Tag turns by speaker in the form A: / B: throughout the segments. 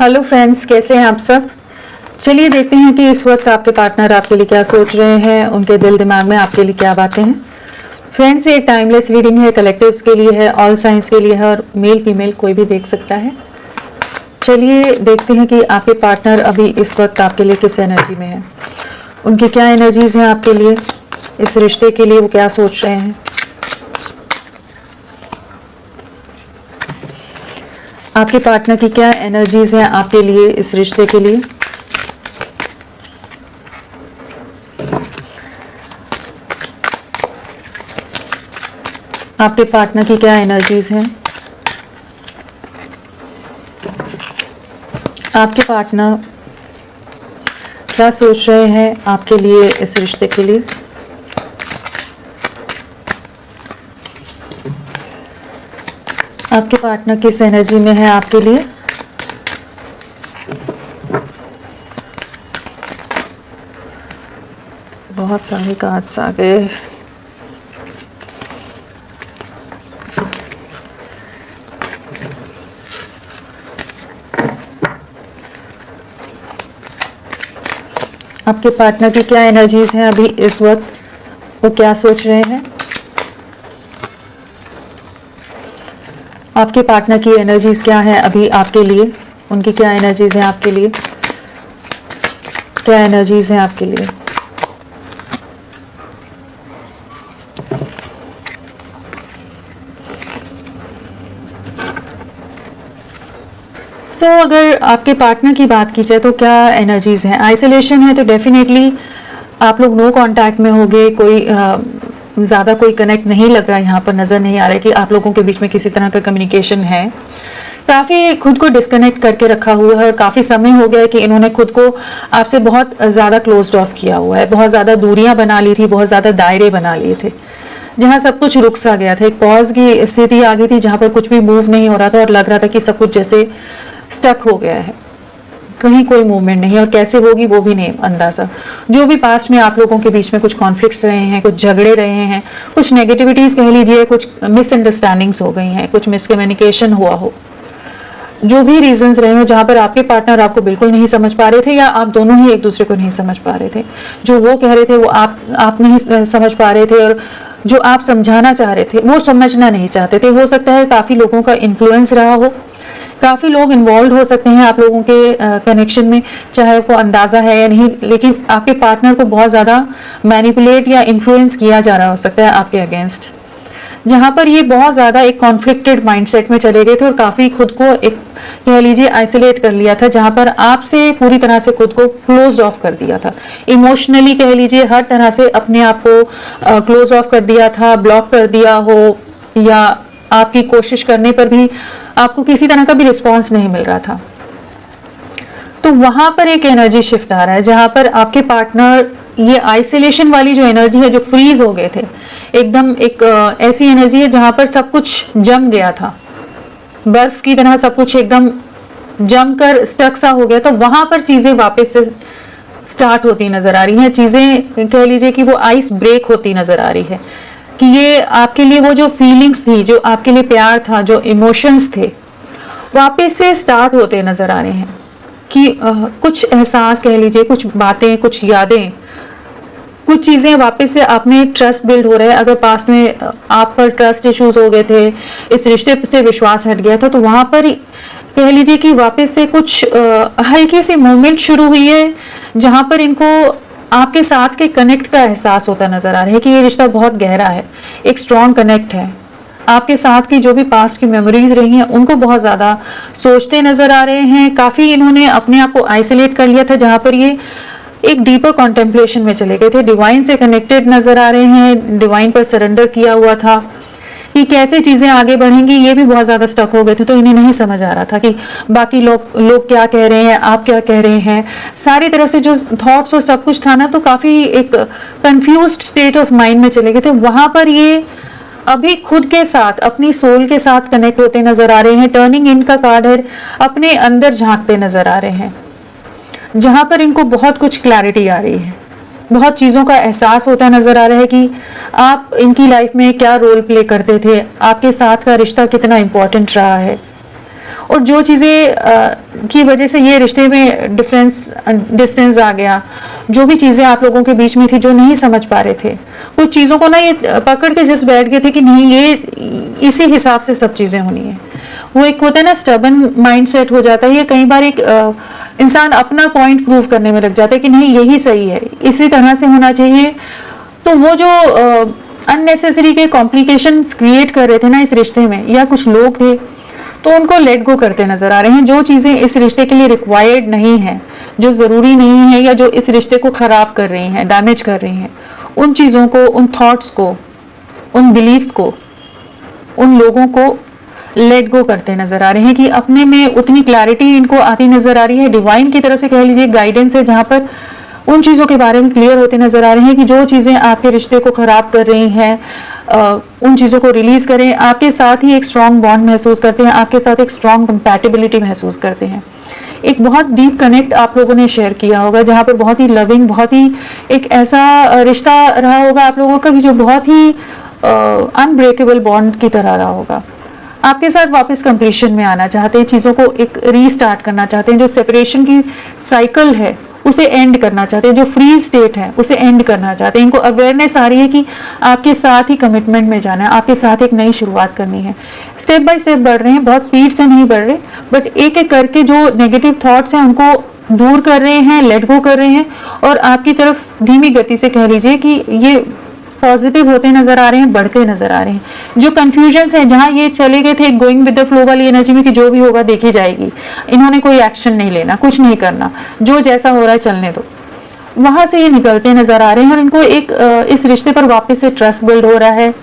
A: Hello friends, कैसे हैं आप सब। चलिए देखते हैं कि इस वक्त आपके पार्टनर आपके लिए क्या सोच रहे हैं, उनके दिल दिमाग में आपके लिए क्या बातें हैं। फ्रेंड्स, ये एक टाइमलेस रीडिंग है, कलेक्टिव्स के लिए है, ऑल साइंस के लिए है और मेल फीमेल कोई भी देख सकता है। चलिए देखते हैं कि आपके पार्टनर अभी इस वक्त आपके लिए किस एनर्जी में है, उनकी क्या एनर्जीज हैं आपके लिए, इस रिश्ते के लिए वो क्या सोच रहे हैं। आपके पार्टनर की क्या एनर्जीज हैं आपके लिए, इस रिश्ते के लिए। आपके पार्टनर की क्या एनर्जीज हैं। आपके पार्टनर क्या सोच रहे हैं आपके लिए, इस रिश्ते के लिए। आपके पार्टनर किस एनर्जी में है आपके लिए। बहुत सारे कार्ड्स आ गए। आपके पार्टनर की क्या एनर्जीज हैं अभी इस वक्त, वो क्या सोच रहे हैं। आपके पार्टनर की एनर्जीज क्या है अभी आपके लिए, उनकी क्या एनर्जीज हैं आपके लिए, क्या एनर्जीज हैं आपके लिए। अगर आपके पार्टनर की बात की जाए तो क्या एनर्जीज हैं। आइसोलेशन है तो डेफिनेटली आप लोग नो कांटेक्ट में होंगे, कोई ज़्यादा कोई कनेक्ट नहीं लग रहा है, यहाँ पर नज़र नहीं आ रहा है कि आप लोगों के बीच में किसी तरह का कम्युनिकेशन है। काफ़ी खुद को डिस्कनेक्ट करके रखा हुआ है, काफ़ी समय हो गया है कि इन्होंने खुद को आपसे बहुत ज़्यादा क्लोज्ड ऑफ किया हुआ है, बहुत ज़्यादा दूरियां बना ली थी, बहुत ज़्यादा दायरे बना लिए थे, जहाँ सब कुछ रुक सा गया था। एक पॉज की स्थिति आ गई थी जहाँ पर कुछ भी मूव नहीं हो रहा था और लग रहा था कि सब कुछ जैसे स्टक हो गया है, कहीं कोई मूवमेंट नहीं, और कैसे होगी वो भी नहीं अंदाजा। जो भी पास्ट में आप लोगों के बीच में कुछ कॉन्फ्लिक्ट्स रहे हैं, कुछ झगड़े रहे हैं, कुछ नेगेटिविटीज कह लीजिए, कुछ मिसअंडरस्टैंडिंग्स हो गई हैं, कुछ मिसकम्युनिकेशन हुआ हो, जो भी रीजंस रहे हो जहाँ पर आपके पार्टनर आपको बिल्कुल नहीं समझ पा रहे थे या आप दोनों ही एक दूसरे को नहीं समझ पा रहे थे, जो वो कह रहे थे वो आप नहीं समझ पा रहे थे, और जो आप समझाना चाह रहे थे वो समझना नहीं चाहते थे। हो सकता है काफ़ी लोगों का इन्फ्लुएंस रहा हो, काफ़ी लोग इन्वॉल्व हो सकते हैं आप लोगों के कनेक्शन में, चाहे वो अंदाज़ा है या नहीं, लेकिन आपके पार्टनर को बहुत ज़्यादा मैनिपुलेट या इन्फ्लुएंस किया जा रहा हो सकता है आपके अगेंस्ट, जहाँ पर ये बहुत ज़्यादा एक कॉन्फ्लिक्टेड माइंडसेट में चले गए थे और काफ़ी खुद को एक कह लीजिए आइसोलेट कर लिया था, जहाँ पर आपसे पूरी तरह से खुद को क्लोज ऑफ कर दिया था। इमोशनली कह लीजिए हर तरह से अपने आप को क्लोज ऑफ कर दिया था, ब्लॉक कर दिया हो, या आपकी कोशिश करने पर भी आपको किसी तरह का भी रिस्पॉन्स नहीं मिल रहा था। तो वहाँ पर एक एनर्जी शिफ्ट आ रहा है जहाँ पर आपके पार्टनर ये आइसोलेशन वाली जो एनर्जी है, जो फ्रीज हो गए थे एकदम, एक ऐसी एनर्जी है जहाँ पर सब कुछ जम गया था, बर्फ की तरह सब कुछ एकदम जम कर स्टक सा हो गया। तो वहाँ पर चीज़ें वापस से स्टार्ट होती नज़र आ रही हैं, चीज़ें कह लीजिए कि वो आइस ब्रेक होती नज़र आ रही है, कि ये आपके लिए वो जो फीलिंग्स थी, जो आपके लिए प्यार था, जो इमोशंस थे, वापस से स्टार्ट होते नज़र आ रहे हैं, कि कुछ एहसास कह लीजिए, कुछ बातें, कुछ यादें, कुछ चीज़ें वापस से अपने ट्रस्ट बिल्ड हो रहा है। अगर पास्ट में आप पर ट्रस्ट इश्यूज हो गए थे, इस रिश्ते से विश्वास हट गया था, तो वहाँ पर कह लीजिए कि वापस से कुछ हल्की सी मूवमेंट शुरू हुई है, जहाँ पर इनको आपके साथ के कनेक्ट का एहसास होता नज़र आ रहा है कि ये रिश्ता बहुत गहरा है, एक स्ट्रॉन्ग कनेक्ट है। आपके साथ की जो भी पास्ट की मेमोरीज रही हैं उनको बहुत ज़्यादा सोचते नज़र आ रहे हैं। काफ़ी इन्होंने अपने आप को आइसोलेट कर लिया था, जहाँ पर ये एक डीपर कॉन्टेम्पलेशन में चले गए थे, डिवाइन से कनेक्टेड नज़र आ रहे हैं, डिवाइन पर सरेंडर किया हुआ था कि कैसे चीज़ें आगे बढ़ेंगी। ये भी बहुत ज़्यादा स्टक हो गए थे, तो इन्हें नहीं समझ आ रहा था कि बाकी लोग क्या कह रहे हैं, आप क्या कह रहे हैं, सारी तरफ से जो थॉट्स और सब कुछ था ना, तो काफ़ी एक कंफ्यूज्ड स्टेट ऑफ माइंड में चले गए थे। वहाँ पर ये अभी खुद के साथ, अपनी सोल के साथ कनेक्ट होते नज़र आ रहे हैं। टर्निंग इन का कार्ड है, अपने अंदर झांकते नज़र आ रहे हैं, जहाँ पर इनको बहुत कुछ क्लैरिटी आ रही है, बहुत चीज़ों का एहसास होता नज़र आ रहा है कि आप इनकी लाइफ में क्या रोल प्ले करते थे, आपके साथ का रिश्ता कितना इम्पोर्टेंट रहा है, और जो चीज़ें की वजह से ये रिश्ते में डिस्टेंस आ गया, जो भी चीज़ें आप लोगों के बीच में थी जो नहीं समझ पा रहे थे, कुछ चीज़ों को ना ये पकड़ के जिस बैठ गए थे कि नहीं ये इसी हिसाब से सब चीज़ें होनी है। वो एक होता है ना स्टबन माइंड सेट हो जाता है, ये कई बार एक इंसान अपना पॉइंट प्रूव करने में लग जाता है कि नहीं यही सही है, इसी तरह से होना चाहिए। तो वो जो अननेसेसरी के कॉम्प्लिकेशंस क्रिएट कर रहे थे ना इस रिश्ते में, या कुछ लोग थे, तो उनको लेट गो करते नजर आ रहे हैं। जो चीज़ें इस रिश्ते के लिए रिक्वायर्ड नहीं है, जो ज़रूरी नहीं है, या जो इस रिश्ते को ख़राब कर रही हैं, डैमेज कर रही हैं, उन चीज़ों को, उन थॉट्स को, उन बिलीव्स को, उन लोगों को लेट गो करते नजर आ रहे हैं कि अपने में उतनी क्लैरिटी इनको आती नजर आ रही है। डिवाइन की तरफ से कह लीजिए गाइडेंस है, जहाँ पर उन चीज़ों के बारे में क्लियर होते नजर आ रहे हैं कि जो चीज़ें आपके रिश्ते को ख़राब कर रही हैं, उन चीज़ों को रिलीज़ करें। आपके साथ ही एक स्ट्रॉन्ग बॉन्ड महसूस करते हैं, आपके साथ एक स्ट्रॉन्ग कंपैटिबिलिटी महसूस करते हैं। एक बहुत डीप कनेक्ट आप लोगों ने शेयर किया होगा, जहाँ पर बहुत ही लविंग, बहुत ही एक ऐसा रिश्ता रहा होगा आप लोगों का कि जो बहुत ही अनब्रेकेबल बॉन्ड की तरह रहा होगा। आपके साथ वापस कंप्लीशन में आना चाहते हैं, चीज़ों को एक रीस्टार्ट करना चाहते हैं, जो सेपरेशन की साइकिल है उसे एंड करना चाहते हैं, जो फ्री स्टेट है उसे एंड करना चाहते हैं। इनको अवेयरनेस आ रही है कि आपके साथ ही कमिटमेंट में जाना है, आपके साथ एक नई शुरुआत करनी है। स्टेप बाय स्टेप बढ़ रहे हैं, बहुत स्पीड से नहीं बढ़ रहे, बट एक एक करके जो नेगेटिव थॉट्स हैं उनको दूर कर रहे हैं, लेट गो कर रहे हैं, और आपकी तरफ धीमी गति से कह लीजिए कि ये पॉजिटिव होते नजर आ रहे हैं, बढ़ते नजर आ रहे हैं। जो कंफ्यूजन्स है, जहां ये चले गए थे गोइंग विद द फ्लो वाली एनर्जी में कि जो भी होगा देखी जाएगी, इन्होंने कोई एक्शन नहीं लेना, कुछ नहीं करना, जो जैसा हो रहा है चलने दो, वहां से ये निकलते नजर आ रहे हैं। और इनको एक इस रिश्ते पर वापस से ट्रस्ट बिल्ड हो रहा है,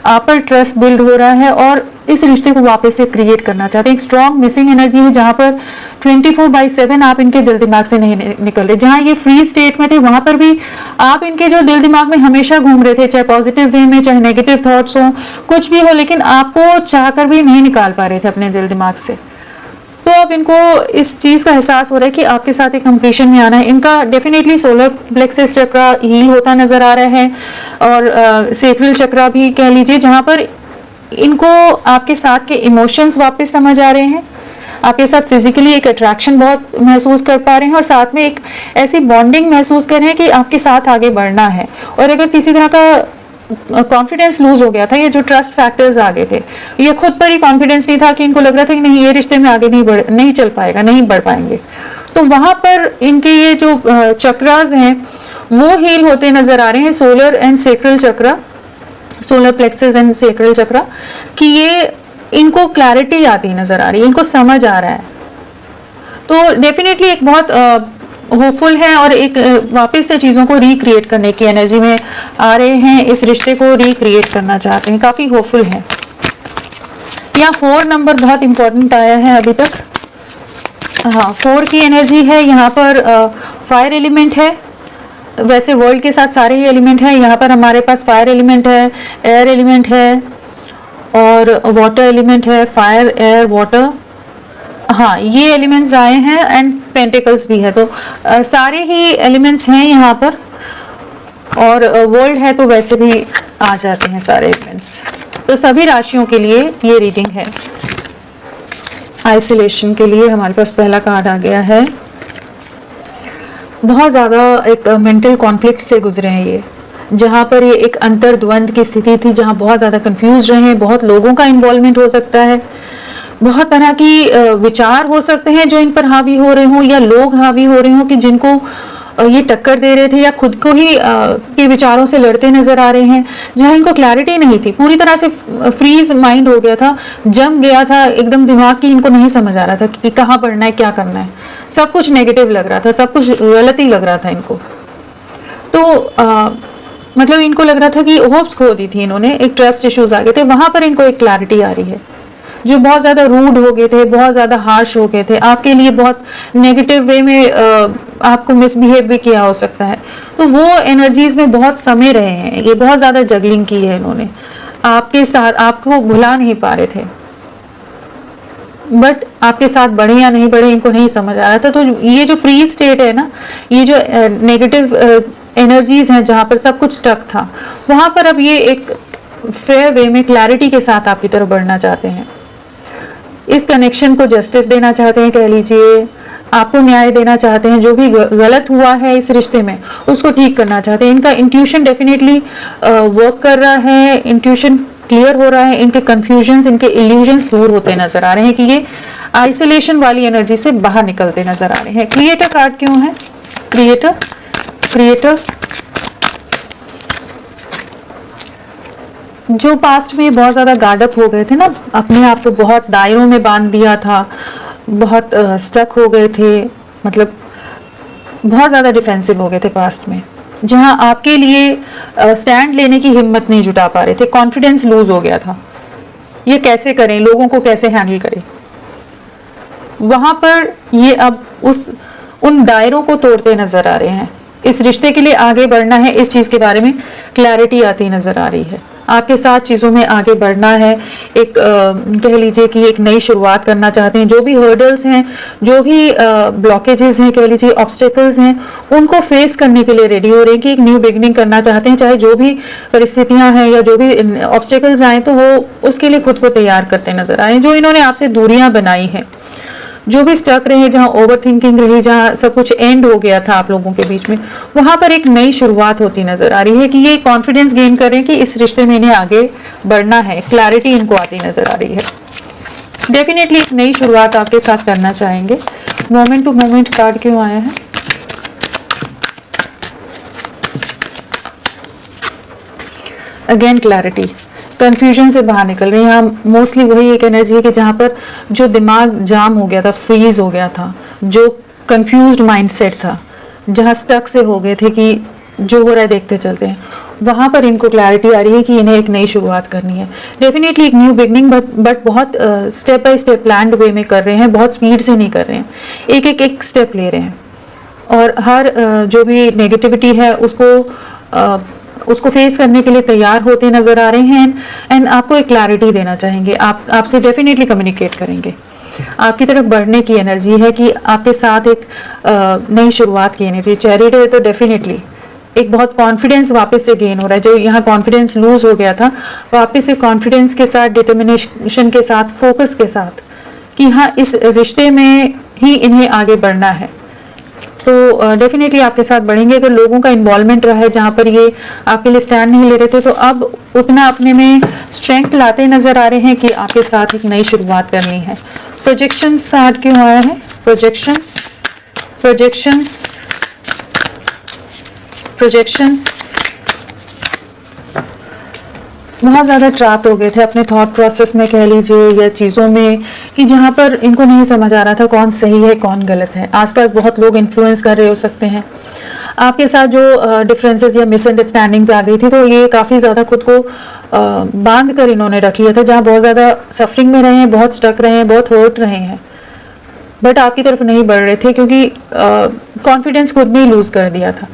A: आप पर ट्रस्ट बिल्ड हो रहा है, और इस रिश्ते को वापस से क्रिएट करना चाहते हैं। एक स्ट्रॉन्ग मिसिंग एनर्जी है, जहां पर 24/7 आप इनके दिल दिमाग से नहीं निकल रहे। जहां ये फ्री स्टेट में थे, वहां पर भी आप इनके जो दिल दिमाग में हमेशा घूम रहे थे, चाहे पॉजिटिव वे में, चाहे नेगेटिव थॉट्स हो, कुछ भी हो, लेकिन आपको चाहकर भी नहीं निकाल पा रहे थे अपने दिल दिमाग से। तो अब इनको इस चीज़ का एहसास हो रहा है कि आपके साथ एक कंप्लीशन में आना है। इनका डेफिनेटली सोलर प्लेक्सस चक्रा हील होता नजर आ रहा है, और सेक्रल चक्रा भी कह लीजिए, जहाँ पर इनको आपके साथ के इमोशंस वापस समझ आ रहे हैं, आपके साथ फिजिकली एक अट्रैक्शन बहुत महसूस कर पा रहे हैं, और साथ में एक ऐसी बॉन्डिंग महसूस कर रहे हैं कि आपके साथ आगे बढ़ना है। और अगर किसी तरह का कॉन्फिडेंस लूज हो गया था, ये जो ट्रस्ट फैक्टर्स आ गए थे, ये खुद पर ही कॉन्फिडेंस नहीं था कि इनको लग रहा था कि नहीं ये रिश्ते में आगे नहीं चल पाएगा, नहीं बढ़ पाएंगे, तो वहां पर इनके ये जो चक्रास हैं वो हील होते नजर आ रहे हैं, solar and sacral chakra, solar plexus and sacral chakra, कि ये इनको क्लैरिटी आती नजर आ रही है, इनको समझ आ रहा है। तो डेफिनेटली एक बहुत होपफुल है, और एक वापस से चीज़ों को रिक्रिएट करने की एनर्जी में आ रहे हैं, इस रिश्ते को रिक्रिएट करना चाहते हैं, काफ़ी होपफुल है। यहाँ 4 नंबर बहुत इंपॉर्टेंट आया है अभी तक। हाँ, 4 की एनर्जी है, यहाँ पर फायर एलिमेंट है। वैसे वर्ल्ड के साथ सारे ही एलिमेंट हैं, यहाँ पर हमारे पास फायर एलिमेंट है, एयर एलिमेंट है, और वाटर एलिमेंट है, फायर, एयर, वाटर, हाँ ये एलिमेंट्स आए हैं, एंड पेंटिकल्स भी है। तो सारे ही एलिमेंट्स हैं यहाँ पर, और वर्ल्ड है तो वैसे भी आ जाते हैं सारे एलिमेंट्स। तो सभी राशियों के लिए ये रीडिंग है। आइसोलेशन के लिए हमारे पास पहला कार्ड आ गया है। बहुत ज़्यादा एक मेंटल कॉन्फ्लिक्ट से गुजरे हैं ये, जहाँ पर ये एक अंतर्द्वंद की स्थिति थी, जहाँ बहुत ज़्यादा कंफ्यूज रहे हैं, बहुत लोगों का इन्वॉल्वमेंट हो सकता है, बहुत तरह की विचार हो सकते हैं जो इन पर हावी हो रहे हों, या लोग हावी हो रहे हों कि जिनको ये टक्कर दे रहे थे, या खुद को ही के विचारों से लड़ते नजर आ रहे हैं, जहाँ इनको क्लैरिटी नहीं थी, पूरी तरह से फ्रीज माइंड हो गया था, जम गया था एकदम दिमाग की, इनको नहीं समझ आ रहा था कि कहाँ पढ़ना है, क्या करना है, सब कुछ नेगेटिव लग रहा था, सब कुछ गलत ही लग रहा था इनको। तो मतलब इनको लग रहा था कि होप्स खो दी थी इन्होंने, एक ट्रस्ट इश्यूज आ गए थे, वहां पर इनको एक क्लैरिटी आ रही है। जो बहुत ज़्यादा रूड हो गए थे, बहुत ज़्यादा हार्श हो गए थे, आपके लिए बहुत नेगेटिव वे में आपको मिसबिहेव भी किया हो सकता है, तो वो एनर्जीज में बहुत समय रहे हैं, ये बहुत ज़्यादा जगलिंग की है इन्होंने आपके साथ, आपको भुला नहीं पा रहे थे, बट आपके साथ बढ़े या नहीं बढ़े इनको नहीं समझ आ रहा था। तो ये जो फ्री स्टेट है ना, ये जो नेगेटिव एनर्जीज हैं जहाँ पर सब कुछ स्टक था, वहाँ पर अब ये एक फेयर वे में क्लैरिटी के साथ आपकी तरफ बढ़ना चाहते हैं। इस कनेक्शन को जस्टिस देना चाहते हैं, कह लीजिए आपको न्याय देना चाहते हैं, जो भी गलत हुआ है इस रिश्ते में उसको ठीक करना चाहते हैं। इनका इंट्यूशन डेफिनेटली वर्क कर रहा है, इंट्यूशन क्लियर हो रहा है, इनके कंफ्यूजन्स, इनके इल्यूजन्स दूर होते नजर आ रहे हैं कि ये आइसोलेशन वाली एनर्जी से बाहर निकलते नजर आ रहे हैं। क्रिएटर कार्ड क्यों है? क्रिएटर, क्रिएटर जो पास्ट में बहुत ज़्यादा गार्डअप हो गए थे ना, अपने आप को बहुत दायरों में बांध दिया था, बहुत स्टक हो गए थे, मतलब बहुत ज़्यादा डिफेंसिव हो गए थे पास्ट में, जहां आपके लिए स्टैंड लेने की हिम्मत नहीं जुटा पा रहे थे, कॉन्फिडेंस लूज हो गया था, ये कैसे करें, लोगों को कैसे हैंडल करें। वहां पर ये अब उन दायरों को तोड़ते नजर आ रहे हैं। इस रिश्ते के लिए आगे बढ़ना है, इस चीज़ के बारे में क्लैरिटी आती नजर आ रही है। आपके साथ चीज़ों में आगे बढ़ना है, एक कह लीजिए कि एक नई शुरुआत करना चाहते हैं। जो भी हर्डल्स हैं, जो भी ब्लॉकेजेस हैं, कह लीजिए ऑब्स्टेकल्स हैं, उनको फेस करने के लिए रेडी हो रहे हैं कि एक न्यू बिगनिंग करना चाहते हैं। चाहे जो भी परिस्थितियां हैं या जो भी ऑब्स्टेकल्स आए तो वो उसके लिए खुद को तैयार करते नजर आए। जो इन्होंने आपसे दूरियां बनाई हैं, जो भी स्टक रहे, जहां ओवर थिंकिंग रही, जहां सब कुछ एंड हो गया था आप लोगों के बीच में, वहां पर एक नई शुरुआत होती नजर आ रही है कि ये कॉन्फिडेंस गेन कर रहे हैं कि इस रिश्ते में इन्हें आगे बढ़ना है। क्लैरिटी इनको आती नजर आ रही है। डेफिनेटली एक नई शुरुआत आपके साथ करना चाहेंगे। मोमेंट टू मोमेंट कार्ड क्यों आया है? अगेन क्लैरिटी, कंफ्यूजन से बाहर निकल रहे हैं। यहाँ मोस्टली वही एक एनर्जी है कि जहाँ पर जो दिमाग जाम हो गया था, फ्रीज हो गया था, जो कंफ्यूज्ड माइंडसेट था, जहाँ स्टक से हो गए थे कि जो हो रहा है देखते चलते हैं, वहाँ पर इनको क्लैरिटी आ रही है कि इन्हें एक नई शुरुआत करनी है। डेफिनेटली एक न्यू बिगनिंग, बट बहुत स्टेप बाय स्टेप प्लान्ड वे में कर रहे हैं, बहुत स्पीड से नहीं कर रहे हैं, एक स्टेप ले रहे हैं और हर जो भी नेगेटिविटी है उसको फेस करने के लिए तैयार होते नजर आ रहे हैं। एंड आपको एक क्लैरिटी देना चाहेंगे, आपसे डेफिनेटली कम्युनिकेट करेंगे। आपकी तरफ बढ़ने की एनर्जी है कि आपके साथ एक नई शुरुआत की एनर्जी। चैरिटी है तो डेफिनेटली एक बहुत कॉन्फिडेंस वापस से गेन हो रहा है। जो यहाँ कॉन्फिडेंस लूज हो गया था, वापस से कॉन्फिडेंस के साथ, डिटर्मिनेशन के साथ, फोकस के साथ कि हाँ इस रिश्ते में ही इन्हें आगे बढ़ना है। तो डेफिनेटली आपके साथ बढ़ेंगे। अगर लोगों का इन्वॉल्वमेंट रहा है जहाँ पर ये आपके लिए स्टैंड नहीं ले रहे थे, तो अब उतना अपने में स्ट्रेंथ लाते नजर आ रहे हैं कि आपके साथ एक नई शुरुआत करनी है। प्रोजेक्शंस कार्ड क्यों आया है? प्रोजेक्शंस, प्रोजेक्शंस, प्रोजेक्शंस बहुत ज़्यादा ट्रैप हो गए थे अपने थॉट प्रोसेस में, कह लीजिए, या चीज़ों में, कि जहाँ पर इनको नहीं समझ आ रहा था कौन सही है कौन गलत है। आसपास बहुत लोग इन्फ्लुएंस कर रहे हो सकते हैं आपके साथ। जो डिफरेंसेस या मिसअंडरस्टैंडिंग्स आ गई थी, तो ये काफ़ी ज़्यादा खुद को बांध कर इन्होंने रख लिया था, जहाँ बहुत ज़्यादा सफरिंग में रहे हैं, बहुत स्टक रहे हैं, बहुत हर्ट रहे हैं, बट आपकी तरफ नहीं बढ़ रहे थे क्योंकि कॉन्फिडेंस खुद में ही लूज कर दिया था।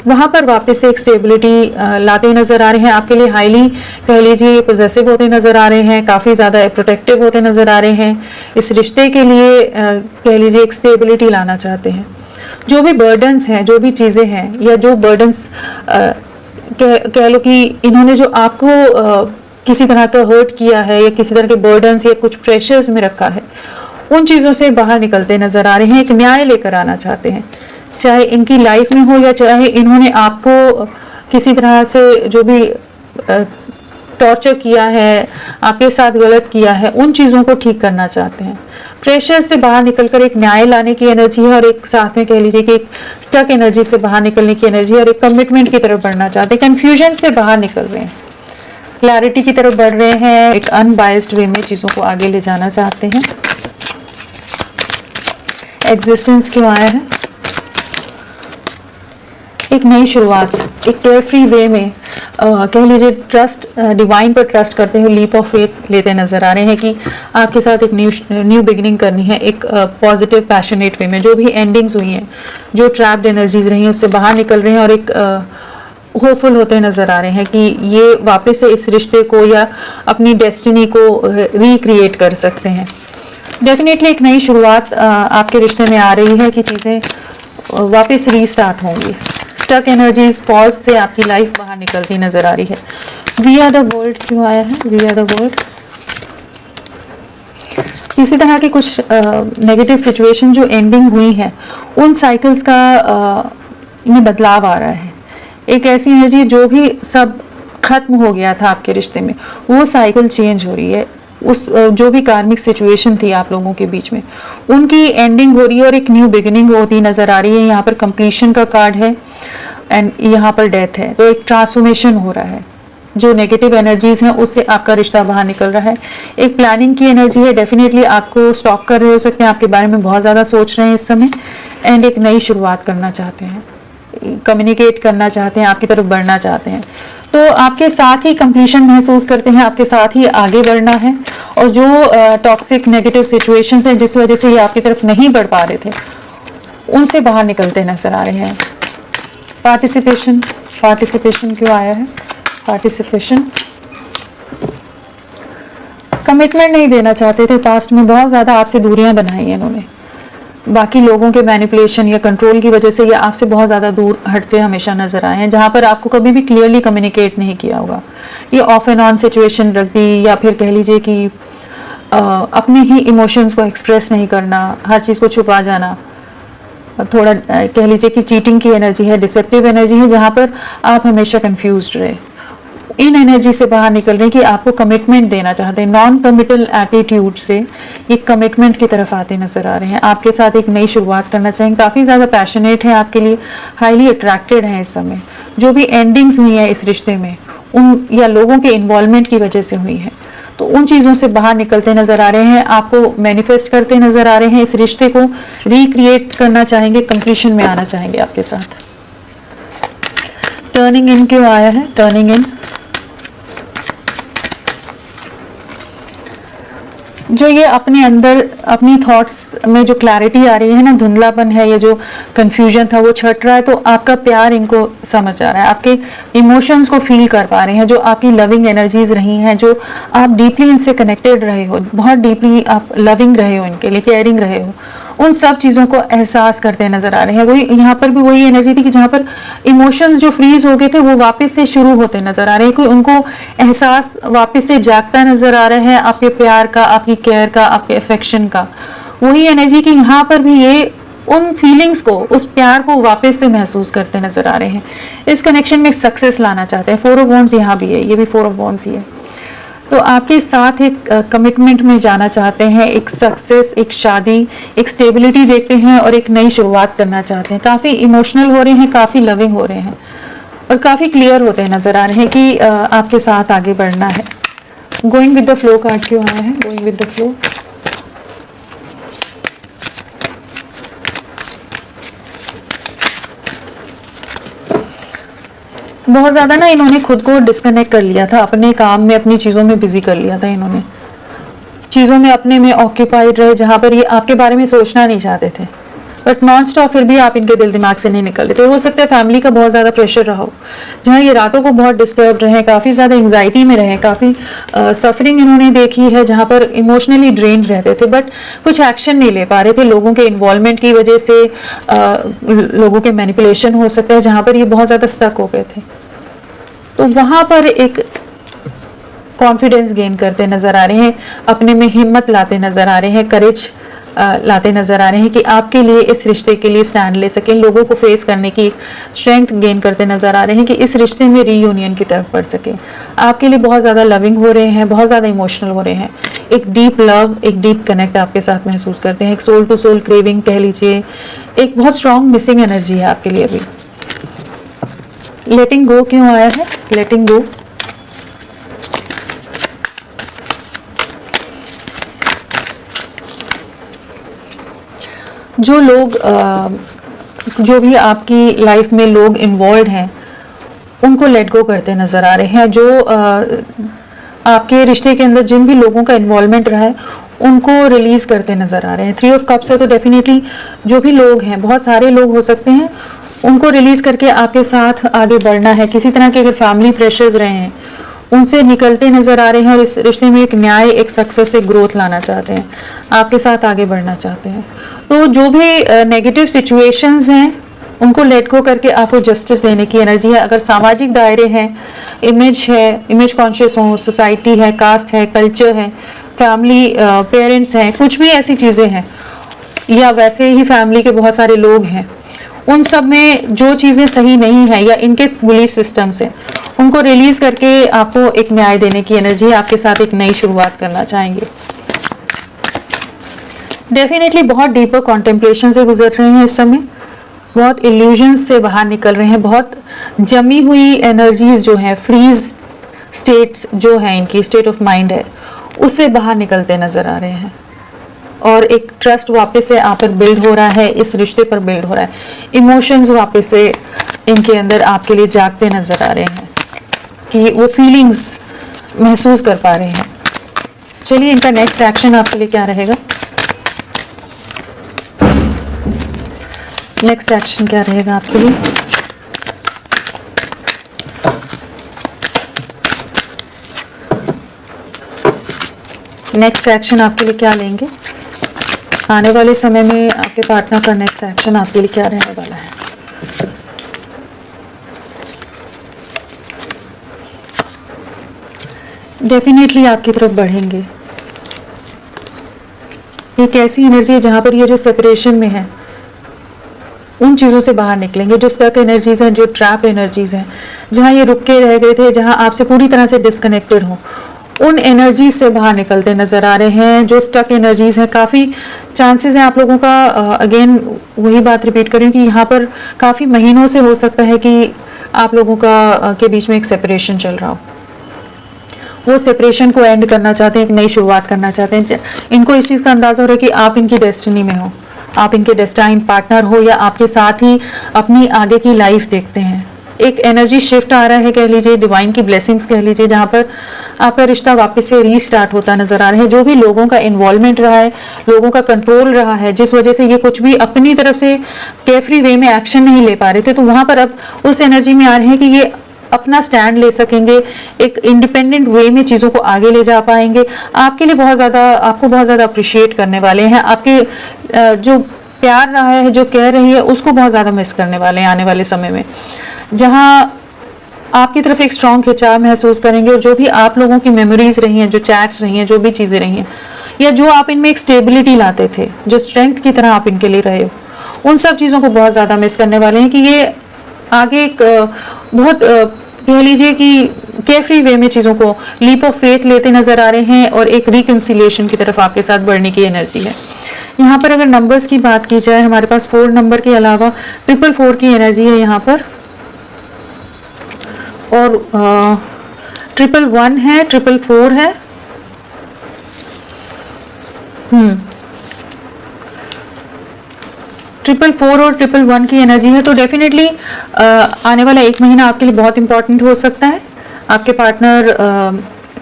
A: वहाँ पर वापस से एक स्टेबिलिटी लाते नजर आ रहे हैं। आपके लिए हाईली, कह लीजिए, पोजेसिव होते नजर आ रहे हैं, काफ़ी ज़्यादा प्रोटेक्टिव होते नजर आ रहे हैं। इस रिश्ते के लिए कह लीजिए एक स्टेबिलिटी लाना चाहते हैं। जो भी बर्डन्स हैं, जो भी चीज़ें हैं, या जो बर्डन्स कह लो कि इन्होंने जो आपको किसी तरह का हर्ट किया है, या किसी तरह के बर्डन्स या कुछ प्रेशर्स में रखा है, उन चीज़ों से बाहर निकलते नजर आ रहे हैं। एक न्याय लेकर आना चाहते हैं, चाहे इनकी लाइफ में हो या चाहे इन्होंने आपको किसी तरह से जो भी टॉर्चर किया है, आपके साथ गलत किया है, उन चीज़ों को ठीक करना चाहते हैं। प्रेशर से बाहर निकलकर एक न्याय लाने की एनर्जी है, और एक साथ में कह लीजिए कि एक स्टक एनर्जी से बाहर निकलने की एनर्जी है, और एक कमिटमेंट की तरफ बढ़ना चाहते हैं। कन्फ्यूजन से बाहर निकल रहे हैं, क्लैरिटी की तरफ बढ़ रहे हैं, एक अनबायस्ड वे में चीज़ों को आगे ले जाना चाहते हैं। एग्जिस्टेंस क्यों आया है? एक नई शुरुआत, एक केयर फ्री वे में, कह लीजिए ट्रस्ट, डिवाइन पर ट्रस्ट करते हुए लीप ऑफ फेथ लेते नजर आ रहे हैं कि आपके साथ एक न्यू बिगिनिंग करनी है, एक पॉजिटिव पैशनेट वे में। जो भी एंडिंग्स हुई हैं, जो ट्रैप्ड एनर्जीज रही हैं, उससे बाहर निकल रहे हैं, और एक होपफुल होते नजर आ रहे हैं कि ये वापस से इस रिश्ते को या अपनी डेस्टिनी को रिक्रिएट कर सकते हैं। डेफिनेटली एक नई शुरुआत आपके रिश्ते में आ रही है कि चीज़ें वापस रीस्टार्ट होंगी। स्टक एनर्जीज, पॉज से आपकी लाइफ बाहर निकलती नजर आ रही है। वी आर द वर्ल्ड क्यों आया है? वी आर द वर्ल्ड, किसी तरह की कुछ नेगेटिव सिचुएशन जो एंडिंग हुई है, उन साइकिल्स का में बदलाव आ रहा है। एक ऐसी एनर्जी जो भी सब खत्म हो गया था आपके रिश्ते में, वो साइकिल चेंज हो रही है। उस जो भी कार्मिक सिचुएशन थी आप लोगों के बीच में, उनकी एंडिंग हो रही है और एक न्यू बिगिनिंग होती नजर आ रही है। यहाँ पर कंप्लीशन का कार्ड है एंड यहाँ पर डेथ है, तो एक ट्रांसफॉर्मेशन हो रहा है। जो नेगेटिव एनर्जीज हैं उससे आपका रिश्ता बाहर निकल रहा है। एक प्लानिंग की एनर्जी है, डेफिनेटली आपको स्टॉक कर रहे हो सकते हैं, आपके बारे में बहुत ज़्यादा सोच रहे हैं इस समय, एंड एक नई शुरुआत करना चाहते हैं, कम्युनिकेट करना चाहते हैं, आपकी तरफ बढ़ना चाहते हैं। तो आपके साथ ही कंप्लीशन महसूस करते हैं, आपके साथ ही आगे बढ़ना है। और जो टॉक्सिक नेगेटिव सिचुएशंस हैं जिस वजह से ये आपकी तरफ नहीं बढ़ पा रहे थे, उनसे बाहर निकलते नजर आ रहे हैं। पार्टिसिपेशन, पार्टिसिपेशन क्यों आया है? पार्टिसिपेशन, कमिटमेंट नहीं देना चाहते थे, पास्ट में बहुत ज़्यादा आपसे दूरियां बनाई हैं इन्होंने। बाकी लोगों के मैनिपुलेशन या कंट्रोल की वजह से ये आपसे बहुत ज़्यादा दूर हटते हमेशा नजर आए हैं, जहाँ पर आपको कभी भी क्लियरली कम्युनिकेट नहीं किया होगा। ये ऑफ एंड ऑन सिचुएशन रख दी, या फिर कह लीजिए कि अपने ही इमोशंस को एक्सप्रेस नहीं करना, हर चीज़ को छुपा जाना, थोड़ा कह लीजिए कि चीटिंग की एनर्जी है, डिसेप्टिव एनर्जी है, जहाँ पर आप हमेशा कंफ्यूज्ड रहे। इन एनर्जी से बाहर निकल रहे हैं कि आपको कमिटमेंट देना चाहते हैं। नॉन कमिटल एटीट्यूड से एक कमिटमेंट की तरफ आते नजर आ रहे हैं, आपके साथ एक नई शुरुआत करना चाहेंगे, काफ़ी ज़्यादा पैशनेट है आपके लिए, हाईली अट्रैक्टेड है इस समय। जो भी एंडिंग्स हुई हैं इस रिश्ते में, उन या लोगों के इन्वॉल्वमेंट की वजह से हुई है, तो उन चीज़ों से बाहर निकलते नजर आ रहे हैं, आपको मैनिफेस्ट करते नजर आ रहे हैं, इस रिश्ते को रिक्रिएट करना चाहेंगे, कंप्लीशन में आना चाहेंगे आपके साथ। टर्निंग इन क्यों आया है? टर्निंग इन, जो ये अपने अंदर अपनी थॉट्स में जो क्लैरिटी आ रही है ना, धुंधलापन है, ये जो कंफ्यूजन था वो छट रहा है, तो आपका प्यार इनको समझ आ रहा है, आपके इमोशंस को फील कर पा रहे हैं, जो आपकी लविंग एनर्जीज रही हैं, जो आप डीपली इनसे कनेक्टेड रहे हो, बहुत डीपली आप लविंग रहे हो, इनके लिए केयरिंग रहे हो, उन सब चीज़ों को एहसास करते नजर आ रहे हैं। वही यहाँ पर भी वही एनर्जी थी कि जहाँ पर इमोशंस जो फ्रीज हो गए थे वो वापस से शुरू होते नजर आ रहे हैं, कोई उनको एहसास वापस से जागता नजर आ रहा है आपके प्यार का, आपकी केयर का, आपके अफेक्शन का। वही एनर्जी कि यहाँ पर भी ये उन फीलिंग्स को, उस प्यार को वापस से महसूस करते नजर आ रहे हैं। इस कनेक्शन में सक्सेस लाना चाहते हैं। 4 ऑफ वॉन्ड्स यहाँ भी है, ये भी 4 ऑफ वॉन्ड्स ही है। तो आपके साथ एक कमिटमेंट में जाना चाहते हैं, एक सक्सेस, एक शादी, एक स्टेबिलिटी देखते हैं और एक नई शुरुआत करना चाहते हैं। काफ़ी इमोशनल हो रहे हैं, काफ़ी लविंग हो रहे हैं और काफ़ी क्लियर होते हैं नजर आ रहे हैं कि आपके साथ आगे बढ़ना है। Going with the flow card क्यों आया है? गोइंग विद द फ्लो, बहुत ज़्यादा ना इन्होंने खुद को डिस्कनेक्ट कर लिया था, अपने काम में, अपनी चीज़ों में बिजी कर लिया था इन्होंने, चीज़ों में अपने में ऑक्यूपाइड रहे, जहाँ पर ये आपके बारे में सोचना नहीं चाहते थे, बट नॉन स्टॉप फिर भी आप इनके दिल दिमाग से नहीं निकल रहे थे। हो सकता है फैमिली का बहुत ज़्यादा प्रेशर रहा हो, जहाँ ये रातों को बहुत डिस्टर्ब रहे, काफ़ी ज़्यादा एंग्जाइटी में रहे, काफ़ी सफरिंग इन्होंने देखी है, जहाँ पर इमोशनली ड्रेन्ड रहते थे, बट कुछ एक्शन नहीं ले पा रहे थे लोगों के इन्वॉल्वमेंट की वजह से, लोगों के मैनिपुलेशन हो सकता है, जहाँ पर ये बहुत ज़्यादा स्टक हो गए थे। तो वहाँ पर एक कॉन्फिडेंस गेन करते नज़र आ रहे हैं, अपने में हिम्मत लाते नज़र आ रहे हैं, करेज लाते नज़र आ रहे हैं कि आपके लिए, इस रिश्ते के लिए स्टैंड ले सकें, लोगों को फेस करने की स्ट्रेंथ गेन करते नज़र आ रहे हैं कि इस रिश्ते में रीयूनियन की तरफ बढ़ सकें। आपके लिए बहुत ज़्यादा लविंग हो रहे हैं, बहुत ज़्यादा इमोशनल हो रहे हैं, एक डीप लव, एक डीप कनेक्ट आपके साथ महसूस करते हैं, एक सोल टू सोल क्रेविंग कह लीजिए, एक बहुत स्ट्रॉन्ग मिसिंग एनर्जी है आपके लिए अभी। लेटिंग गो क्यों आया है? लेटिंग गो, जो लोग जो भी आपकी लाइफ में लोग इन्वॉल्व हैं उनको लेट गो करते नज़र आ रहे हैं। जो आपके रिश्ते के अंदर जिन भी लोगों का इन्वॉल्वमेंट रहा है उनको रिलीज़ करते नज़र आ रहे हैं। 3 ऑफ कप्स है, तो डेफिनेटली जो भी लोग हैं, बहुत सारे लोग हो सकते हैं, उनको रिलीज़ करके आपके साथ आगे बढ़ना है। किसी तरह के अगर फैमिली प्रेशर्स रहे हैं उनसे निकलते नज़र आ रहे हैं और इस रिश्ते में एक न्याय, एक सक्सेस, एक ग्रोथ लाना चाहते हैं, आपके साथ आगे बढ़ना चाहते हैं। तो जो भी नेगेटिव सिचुएशंस हैं उनको लेट गो करके आपको जस्टिस देने की एनर्जी है। अगर सामाजिक दायरे हैं, इमेज है, इमेज कॉन्शियस हो, सोसाइटी है, कास्ट है, कल्चर है, फैमिली, पेरेंट्स हैं, कुछ भी ऐसी चीज़ें हैं, या वैसे ही फैमिली के बहुत सारे लोग हैं, उन सब में जो चीज़ें सही नहीं है या इनके बिलीफ सिस्टम से उनको रिलीज करके आपको एक न्याय देने की एनर्जी, आपके साथ एक नई शुरुआत करना चाहेंगे। डेफिनेटली बहुत डीपर कॉन्टेम्पलेशन से गुजर रहे हैं इस समय, बहुत इल्यूजन्स से बाहर निकल रहे हैं, बहुत जमी हुई एनर्जीज जो है, फ्रीज स्टेट्स जो है, इनकी स्टेट ऑफ माइंड है, उससे बाहर निकलते नजर आ रहे हैं। और एक ट्रस्ट वापस से आप पर बिल्ड हो रहा है, इस रिश्ते पर बिल्ड हो रहा है। इमोशंस वापस से इनके अंदर आपके लिए जागते नजर आ रहे हैं कि वो फीलिंग्स महसूस कर पा रहे हैं। चलिए इनका नेक्स्ट एक्शन आपके लिए क्या रहेगा, नेक्स्ट एक्शन क्या रहेगा आपके लिए। नेक्स्ट एक्शन आपके लिए क्या लेंगे आने वाले समय में, आपके पार्टनर का नेक्स्ट एक्शन आपके लिए क्या रहने वाला है। डेफिनेटली आपकी तरफ बढ़ेंगे। एक ऐसी एनर्जी है जहां पर ये जो सेपरेशन में है उन चीज़ों से बाहर निकलेंगे, जो स्टक एनर्जीज हैं, जो ट्रैप एनर्जीज हैं, जहां ये रुक के रह गए थे, जहां आपसे पूरी तरह से डिस्कनेक्टेड हो, उन एनर्जीज से बाहर निकलते नजर आ रहे हैं। जो स्टक एनर्जीज हैं, काफ़ी चांसेस हैं आप लोगों का, अगेन वही बात रिपीट करूँ कि यहाँ पर काफ़ी महीनों से हो सकता है कि आप लोगों का के बीच में एक सेपरेशन चल रहा हो। वो सेपरेशन को एंड करना चाहते हैं, एक नई शुरुआत करना चाहते हैं। इनको इस चीज़ का अंदाजा हो रहा है कि आप इनकी डेस्टिनी में हो, आप इनके डेस्टाइन पार्टनर हो, या आपके साथ ही अपनी आगे की लाइफ देखते हैं। एक एनर्जी शिफ्ट आ रहा है, कह लीजिए डिवाइन की ब्लेसिंग्स कह लीजिए, जहाँ पर आपका रिश्ता वापस से रीस्टार्ट होता नजर आ रहा है। जो भी लोगों का इन्वॉल्वमेंट रहा है, लोगों का कंट्रोल रहा है, जिस वजह से ये कुछ भी अपनी तरफ से केयरफ्री वे में एक्शन नहीं ले पा रहे थे, तो वहाँ पर अब उस एनर्जी में आ रहे हैं कि ये अपना स्टैंड ले सकेंगे, एक इंडिपेंडेंट वे में चीज़ों को आगे ले जा पाएंगे। आपके लिए बहुत ज़्यादा, आपको बहुत ज़्यादा अप्रिशिएट करने वाले हैं। आपके जो प्यार रहा है, जो केयर रही है, उसको बहुत ज़्यादा मिस करने वाले हैं आने वाले समय में, जहाँ आपकी तरफ एक स्ट्रॉन्ग खिंचाव महसूस करेंगे। और जो भी आप लोगों की मेमोरीज रही हैं, जो चैट्स रही हैं, जो भी चीज़ें रही हैं, या जो आप इनमें एक स्टेबिलिटी लाते थे, जो स्ट्रेंथ की तरह आप इनके लिए रहे हो, उन सब चीज़ों को बहुत ज़्यादा मिस करने वाले हैं कि ये आगे एक बहुत कह लीजिए कि केयरफ्री वे में चीज़ों को लीप ऑफ फेथ लेते नजर आ रहे हैं, और एक रिकंसिलिएशन की तरफ आपके साथ बढ़ने की एनर्जी है। यहाँ पर अगर नंबर्स की बात की जाए, हमारे पास 4 नंबर के अलावा 444 की एनर्जी है यहाँ पर, और 111 है, 444 है, 444 और 111 की एनर्जी है। तो डेफिनेटली आने वाला 1 महीना आपके लिए बहुत इंपॉर्टेंट हो सकता है। आपके पार्टनर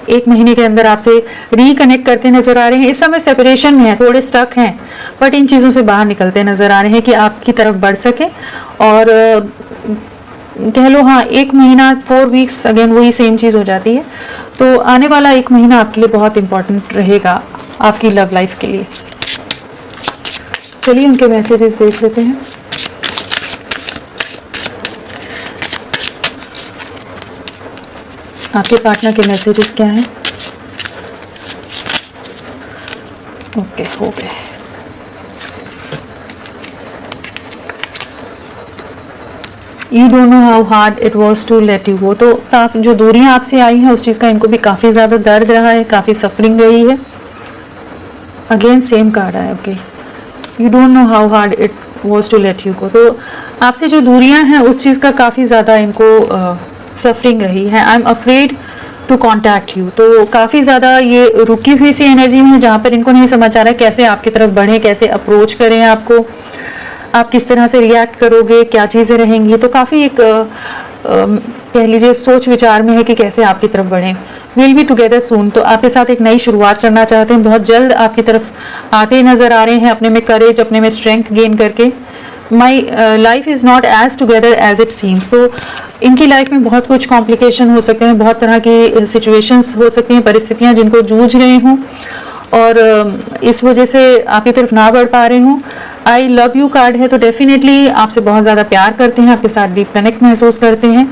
A: 1 महीने के अंदर आपसे रिकनेक्ट करते नजर आ रहे हैं। इस समय सेपरेशन में है, थोड़े स्टक हैं, बट इन चीज़ों से बाहर निकलते नजर आ रहे हैं कि आपकी तरफ बढ़ सके। और कह लो हाँ, 1 महीना 4 वीक्स, अगेन वही सेम चीज़ हो जाती है। तो आने वाला 1 महीना आपके लिए बहुत इंपॉर्टेंट रहेगा आपकी लव लाइफ के लिए। चलिए उनके मैसेजेस देख लेते हैं। आपके पार्टनर के मैसेजेस क्या हैं? ओके, हो गए। You don't know how hard it was to let you go. तो जो दूरियां आपसे आई हैं, उस चीज़ का इनको भी काफ़ी ज़्यादा दर्द रहा है, काफ़ी सफरिंग रही है। अगेन सेम कार्ड आया, okay. You don't know how hard it was to let you go. तो आपसे जो दूरियां हैं, उस चीज़ का काफ़ी ज़्यादा इनको सफरिंग रही है। I am afraid to contact you. तो काफ़ी ज़्यादा ये रुकी हुई सी एनर्जी में है, जहाँ पर इनको नहीं समझ आ रहा है कैसे आपकी तरफ बढ़ें, कैसे अप्रोच करें आपको, आप किस तरह से रिएक्ट करोगे, क्या चीज़ें रहेंगी। तो काफ़ी एक कह लीजिए सोच विचार में है कि कैसे आपकी तरफ बढ़ें। विल बी टुगेदर सून। तो आपके साथ एक नई शुरुआत करना चाहते हैं, बहुत जल्द आपकी तरफ आते नज़र आ रहे हैं, अपने में करेज, अपने में स्ट्रेंथ गेन करके। My life is not as together as it seems. तो इनकी लाइफ में बहुत कुछ कॉम्प्लिकेशन हो सकते हैं, बहुत तरह की सिचुएशंस हो सकती हैं, परिस्थितियाँ जिनको जूझ रहे हों, और इस वजह से आपकी तरफ ना बढ़ पा रहे हों। आई लव यू कार्ड है तो डेफिनेटली आपसे बहुत ज़्यादा प्यार करते हैं, आपके साथ डीप कनेक्ट महसूस करते हैं।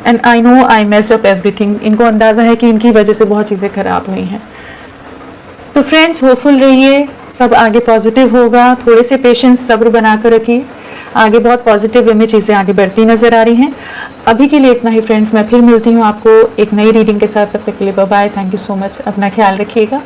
A: And I know I messed up everything, इनको अंदाज़ा है कि इनकी वजह से बहुत चीज़ें खराब हुई हैं। तो फ्रेंड्स होपफुल रहिए, सब आगे पॉजिटिव होगा, थोड़े से पेशेंस सब्र बना कर रखिए, आगे बहुत पॉजिटिव वे में चीज़ें आगे बढ़ती नज़र आ रही हैं। अभी के लिए इतना ही फ्रेंड्स, मैं फिर मिलती हूँ आपको एक नई रीडिंग के साथ, तब तक के लिए bye bye, thank you so much, अपना ख्याल रखिएगा।